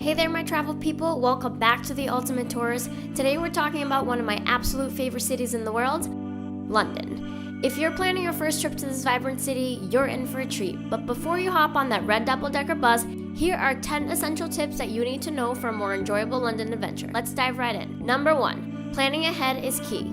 Hey there, my travel people. Welcome back to The Ultimate Tours. Today we're talking about one of my absolute favorite cities in the world, London. If you're planning your first trip to this vibrant city, you're in for a treat. But before you hop on that red double-decker bus, here are 10 essential tips that you need to know for a more enjoyable London adventure. Let's dive right in. Number 1, planning ahead is key.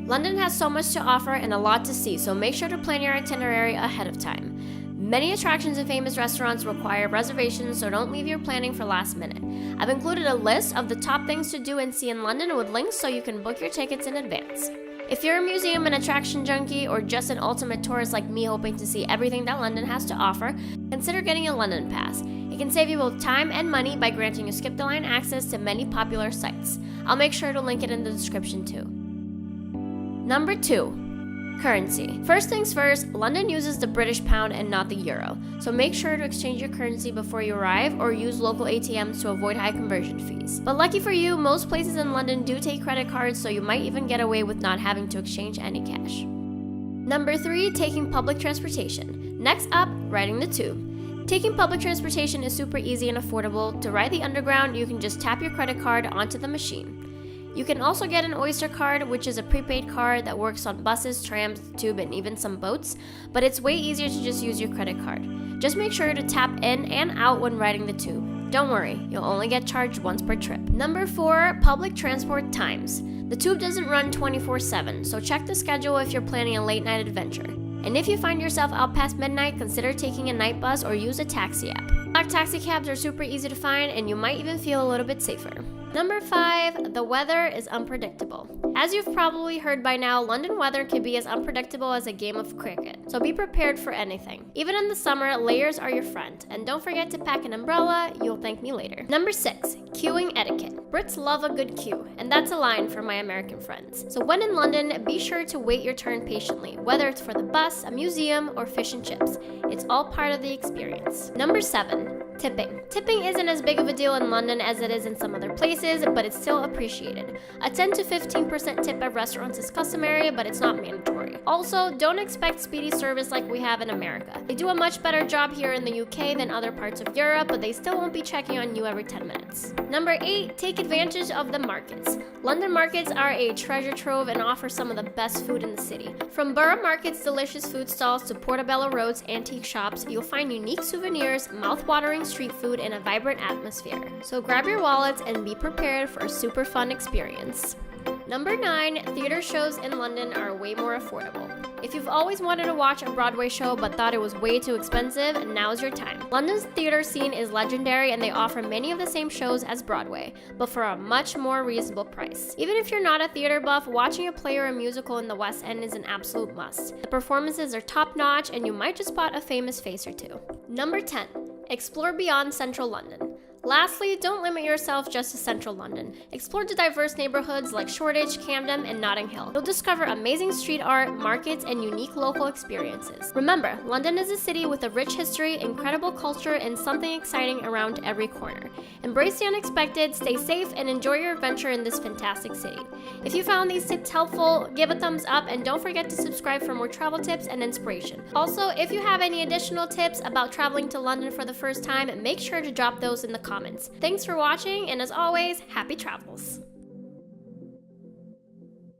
London has so much to offer and a lot to see, so make sure to plan your itinerary ahead of time. Many attractions and famous restaurants require reservations, so don't leave your planning for last minute. I've included a list of the top things to do and see in London with links so you can book your tickets in advance. If you're a museum and attraction junkie or just an ultimate tourist like me hoping to see everything that London has to offer, consider getting a London Pass. It can save you both time and money by granting you skip-the-line access to many popular sites. I'll make sure to link it in the description too. Number 2. Currency. First things first, London uses the British pound and not the euro, so make sure to exchange your currency before you arrive or use local ATMs to avoid high conversion fees. But lucky for you, most places in London do take credit cards, so you might even get away with not having to exchange any cash. Number 3, taking public transportation. Next up, riding the tube. Taking public transportation is super easy and affordable. To ride the underground, you can just tap your credit card onto the machine. You can also get an Oyster card, which is a prepaid card that works on buses, trams, tube, and even some boats, but it's way easier to just use your credit card. Just make sure to tap in and out when riding the tube. Don't worry, you'll only get charged once per trip. Number 4, public transport times. The tube doesn't run 24/7, so check the schedule if you're planning a late night adventure. And if you find yourself out past midnight, consider taking a night bus or use a taxi app. Black taxi cabs are super easy to find, and you might even feel a little bit safer. Number 5, the weather is unpredictable. As you've probably heard by now, London weather can be as unpredictable as a game of cricket, so be prepared for anything. Even in the summer, layers are your friend, and don't forget to pack an umbrella, you'll thank me later. Number 6, queuing etiquette. Brits love a good queue, and that's a line for my American friends. So when in London, be sure to wait your turn patiently, whether it's for the bus, a museum, or fish and chips. It's all part of the experience. Number 7, tipping. Tipping isn't as big of a deal in London as it is in some other places, but it's still appreciated. A 10 to 15% tip at restaurants is customary, but it's not mandatory. Also, don't expect speedy service like we have in America. They do a much better job here in the UK than other parts of Europe, but they still won't be checking on you every 10 minutes. Number 8, take advantage of the markets. London markets are a treasure trove and offer some of the best food in the city. From Borough Market's delicious food stalls to Portobello Road's antique shops, you'll find unique souvenirs, mouth-watering street food, and a vibrant atmosphere. So grab your wallets and be prepared for a super fun experience. Number 9, theater shows in London are way more affordable. If you've always wanted to watch a Broadway show but thought it was way too expensive, now's your time. London's theater scene is legendary and they offer many of the same shows as Broadway, but for a much more reasonable price. Even if you're not a theater buff, watching a play or a musical in the West End is an absolute must. The performances are top-notch and you might just spot a famous face or two. Number 10, explore beyond central London. Lastly, don't limit yourself just to central London. Explore the diverse neighborhoods like Shoreditch, Camden, and Notting Hill. You'll discover amazing street art, markets, and unique local experiences. Remember, London is a city with a rich history, incredible culture, and something exciting around every corner. Embrace the unexpected, stay safe, and enjoy your adventure in this fantastic city. If you found these tips helpful, give a thumbs up, and don't forget to subscribe for more travel tips and inspiration. Also, if you have any additional tips about traveling to London for the first time, make sure to drop those in the comments. Thanks for watching, and as always, happy travels!